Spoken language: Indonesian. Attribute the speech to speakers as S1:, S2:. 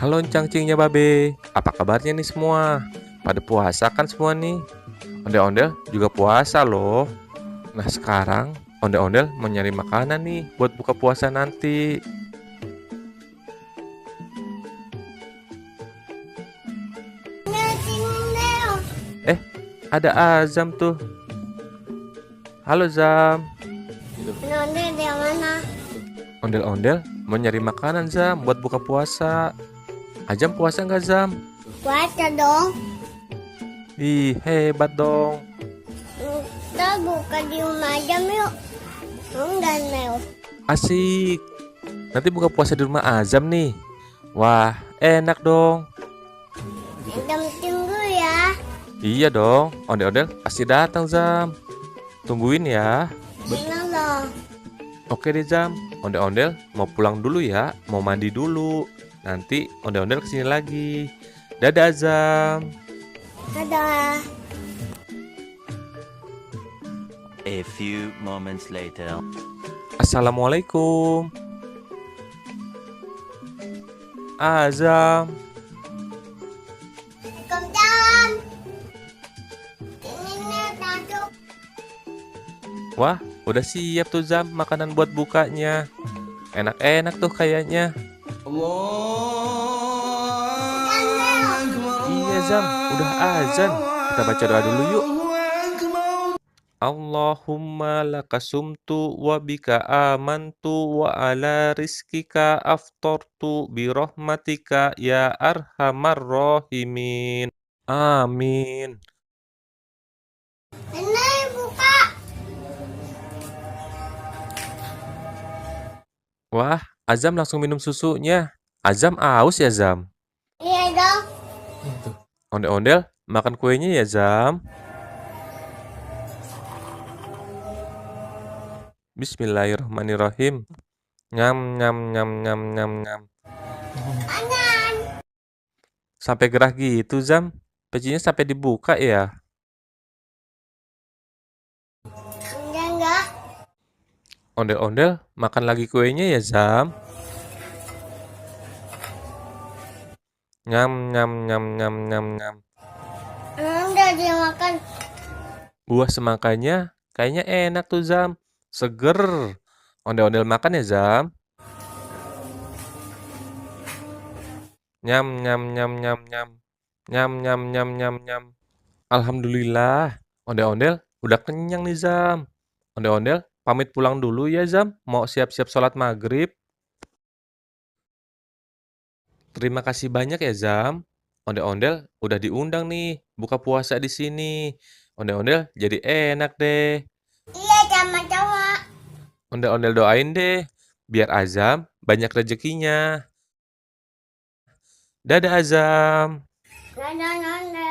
S1: Halo cangcingnya babe, apa kabarnya nih semua? Pada puasa kan semua nih? Ondel-ondel juga puasa loh. Nah sekarang ondel-ondel mau nyari makanan nih buat buka puasa nanti. Eh, ada Azam tuh. Halo Zam.
S2: Nonde di mana?
S1: Ondel-ondel mau nyari makanan Zam buat buka puasa. Azam puasa nggak Zam?
S2: Puasa dong.
S1: Ih, hebat dong.
S2: Kita buka di rumah aja yuk. Enggak Neo.
S1: Asik. Nanti buka puasa di rumah Azam nih. Wah, enak dong.
S2: Jam tunggu ya.
S1: Iya dong, ondel-ondel pasti datang Zam. Tungguin ya.
S2: Benar loh.
S1: Oke deh Zam, ondel-ondel mau pulang dulu ya, mau mandi dulu. Nanti ondel-ondel kesini lagi. Dadah Zam.
S2: Dadah.
S3: A few moments later.
S1: Assalamualaikum. Azam.
S2: Waalaikumsalam. Ini nih tasuk.
S1: Wah, udah siap tuh Zam makanan buat bukanya. Enak-enak tuh kayaknya. Iya Zam, udah azan. Kita baca doa dulu yuk. Allahumma lakasumtu wa bika amantu wa ala rizkika aftortu birahmatika ya arhamar rahimin. Amin.
S2: Ini buka.
S1: Wah, Azam langsung minum susunya. Azam aus ya Zam?
S2: Iya dong.
S1: Ondel-ondel makan kuenya ya Zam? Bismillahirrahmanirrahim. Nyam nyam nyam nyam nyam nyam.
S2: Kanan.
S1: Sampai gerah gitu Zam. Pecinya sampai dibuka ya.
S2: Enggak.
S1: Ondel-ondel makan lagi kuenya ya Zam? Nyam nyam nyam nyam nyam nyam.
S2: Udah dimakan.
S1: Buah semangkanya kayaknya enak tuh Zam. Seger. Ondel-ondel makan ya Zam? Nyam nyam nyam nyam nyam. Nyam nyam nyam nyam nyam. Alhamdulillah. Ondel-ondel udah kenyang nih Zam. Ondel-ondel pamit pulang dulu ya Zam. Mau siap-siap sholat maghrib. Terima kasih banyak ya Zam. Ondel-ondel udah diundang nih buka puasa di sini. Ondel-ondel jadi enak deh.
S2: Iya sama-sama.
S1: Ondel-ondel doain deh biar Azam banyak rezekinya. Dadah Azam.
S2: Dadah Nonde.